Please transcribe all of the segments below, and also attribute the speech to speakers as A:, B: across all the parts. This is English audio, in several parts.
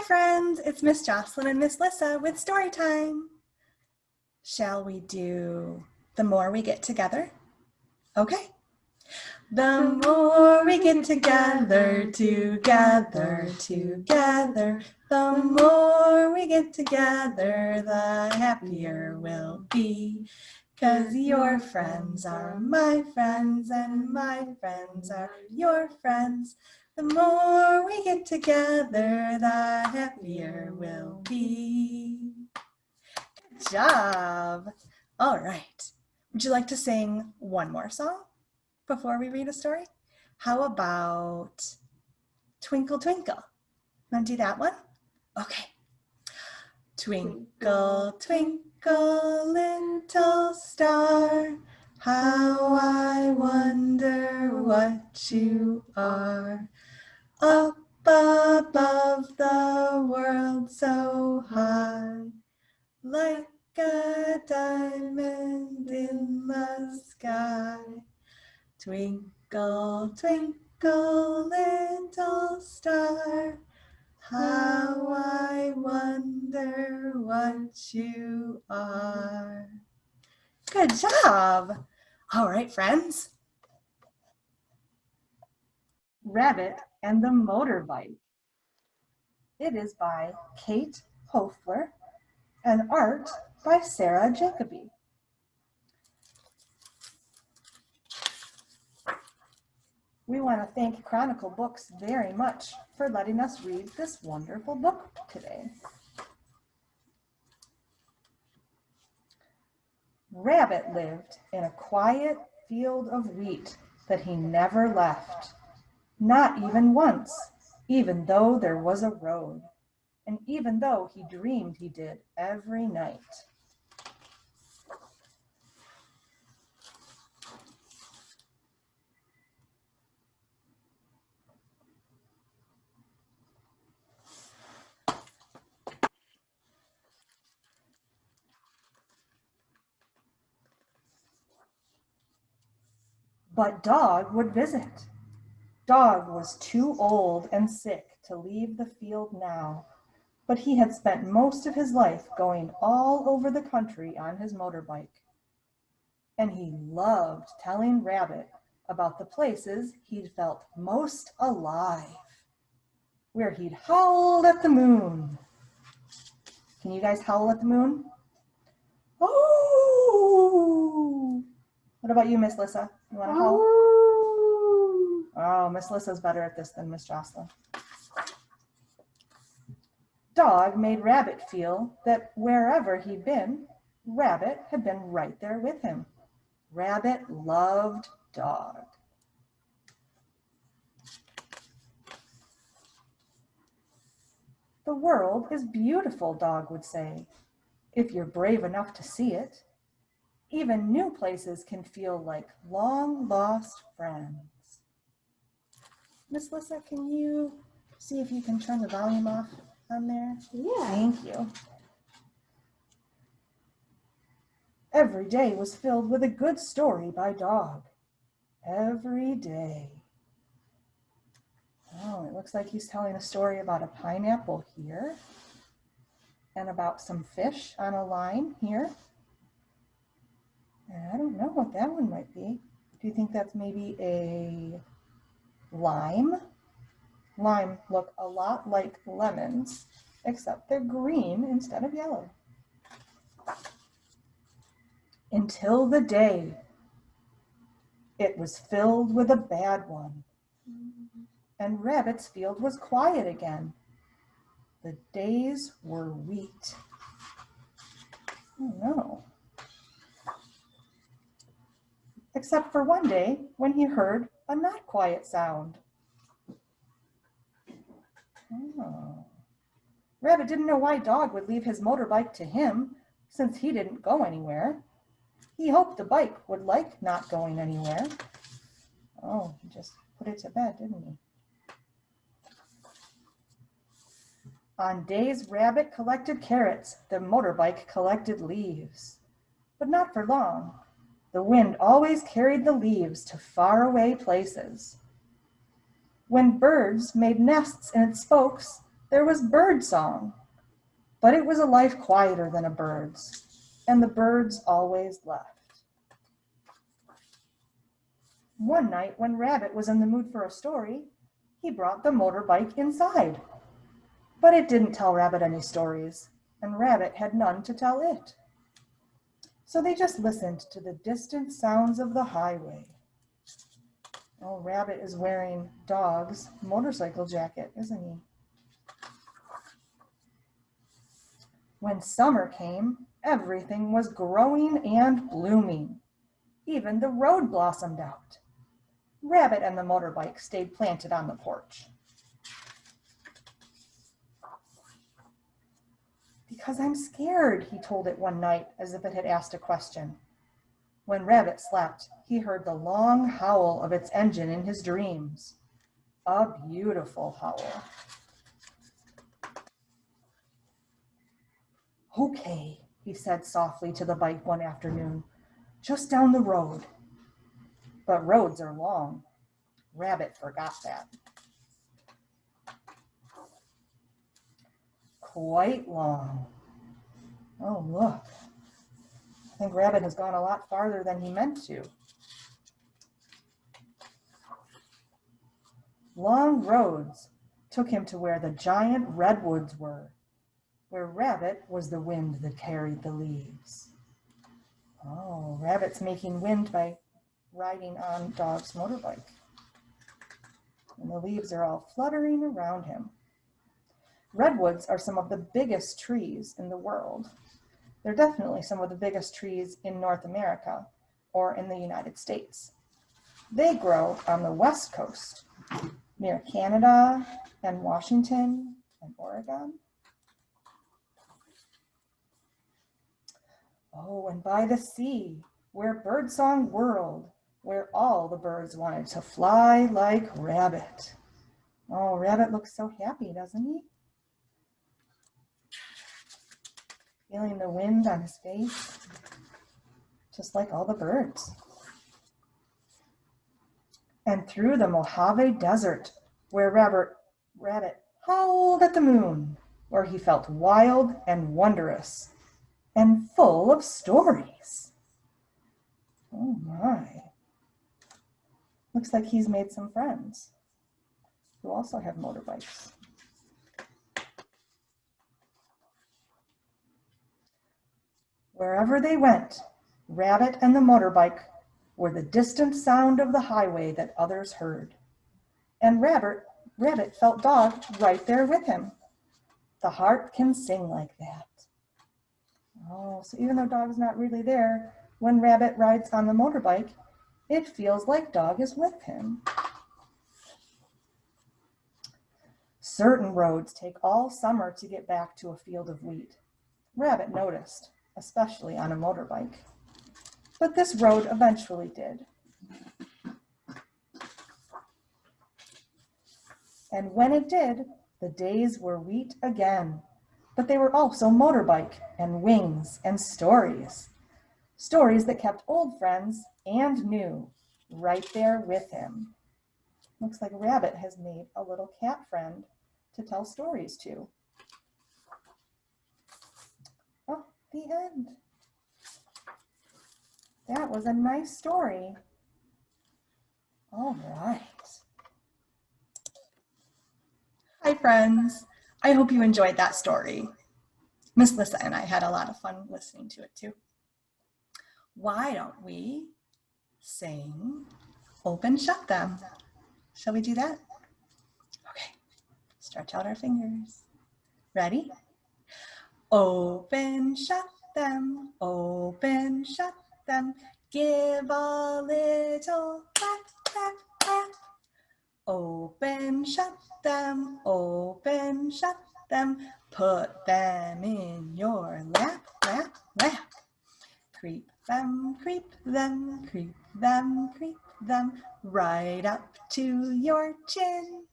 A: Hi friends, it's Miss Jocelyn and Miss Lissa with Storytime. Shall we do The More We Get Together? Okay. The more we get together, the more we get together, the happier we'll be. 'Cause your friends are my friends and my friends are your friends. The more we get together, the happier we'll be. Good job. All right. Would you like to sing one more song before we read a story? How about Twinkle Twinkle? Want to do that one? Okay. Twinkle, twinkle, little star, how I wonder what you are. Up above the world so high, like a diamond in the sky. Twinkle, twinkle, little star, how I wonder what you are. Good job. All right, friends. Rabbit and the Motorbike. It is by Kate Hoefler and art by Sarah Jacoby. We want to thank Chronicle Books very much for letting us read this wonderful book today. Rabbit lived in a quiet field of wheat that he never left, not even once, even though there was a road, and even though he dreamed he did every night. But Dog would visit. Dog was too old and sick to leave the field now, but he had spent most of his life going all over the country on his motorbike. And he loved telling Rabbit about the places he'd felt most alive, where he'd howled at the moon. Can you guys howl at the moon? Oh! What about you, Miss Lissa? You want to howl? Oh, Miss Lissa's better at this than Miss Jocelyn. Dog made Rabbit feel that wherever he'd been, Rabbit had been right there with him. Rabbit loved Dog. The world is beautiful, Dog would say, if you're brave enough to see it. Even new places can feel like long-lost friends. Miss Lissa, can you see if you can turn the volume off on there?
B: Yeah.
A: Thank you. Every day was filled with a good story by Dog. Every day. Oh, it looks like he's telling a story about a pineapple here and about some fish on a line here. And I don't know what that one might be. Do you think that's maybe a lime? Lime look a lot like lemons, except they're green instead of yellow. Until the day it was filled with a bad one, and Rabbit's field was quiet again. The days were wheat. Oh no. Except for one day when he heard a not quiet sound. Oh. Rabbit didn't know why Dog would leave his motorbike to him, since he didn't go anywhere. He hoped the bike would like not going anywhere. Oh, he just put it to bed, didn't he? On days Rabbit collected carrots, the motorbike collected leaves. But not for long. The wind always carried the leaves to faraway places. When birds made nests in its spokes, There was bird song, but it was a life quieter than a bird's, and the birds always left. One night when Rabbit was in the mood for a story, he brought the motorbike inside. But it didn't tell Rabbit any stories, and Rabbit had none to tell it. So they just listened to the distant sounds of the highway. Oh, Rabbit is wearing Dog's motorcycle jacket, isn't he? When summer came, everything was growing and blooming. Even the road blossomed out. Rabbit and the motorbike stayed planted on the porch. Because I'm scared, he told it one night as if it had asked a question. When Rabbit slept, he heard the long howl of its engine in his dreams. A beautiful howl. Okay, he said softly to the bike one afternoon, just down the road. But roads are long. Rabbit forgot that. Quite long. Oh, look. I think Rabbit has gone a lot farther than he meant to. Long roads took him to where the giant redwoods were, where Rabbit was the wind that carried the leaves. Oh, Rabbit's making wind by riding on Dog's motorbike. And the leaves are all fluttering around him. Redwoods are some of the biggest trees in the world. They're definitely some of the biggest trees in North America or in the United States. They grow on the West Coast, near Canada and Washington and Oregon. Oh, and by the sea, where birdsong whirled, where all the birds wanted to fly like Rabbit. Oh, Rabbit looks so happy, doesn't he? Feeling the wind on his face, just like all the birds. And through the Mojave Desert, where Rabbit howled at the moon, where he felt wild and wondrous and full of stories. Oh my. Looks like he's made some friends who also have motorbikes. Wherever they went, Rabbit and the motorbike were the distant sound of the highway that others heard. And Rabbit felt Dog right there with him. The heart can sing like that. Oh, so even though Dog's not really there, when Rabbit rides on the motorbike, it feels like Dog is with him. Certain roads take all summer to get back to a field of wheat. Rabbit noticed, especially on a motorbike. But this road eventually did. And when it did, the days were wheat again. But they were also motorbike and wings and stories. Stories that kept old friends and new right there with him. Looks like Rabbit has made a little cat friend to tell stories to. Oh, the end. That was a nice story. All right. Hi, friends. I hope you enjoyed that story. Miss Lissa and I had a lot of fun listening to it too. Why don't we sing Open Shut Them? Shall we do that? Okay, stretch out our fingers. Ready? Open, shut them, open, shut them, give a little clap, clap, clap. Open, shut them, open, shut them, put them in your lap, lap, lap. Creep them, creep them, creep them, creep them, right up to your chin.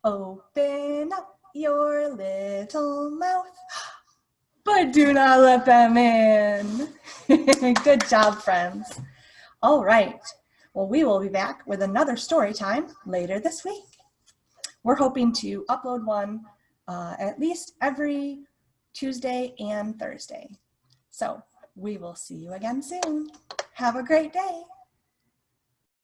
A: Open up your little mouth, but do not let them in. Good job, friends. All right. Well, we will be back with another story time later this week. We're hoping to upload one at least every Tuesday and Thursday. So we will see you again soon. Have a great day.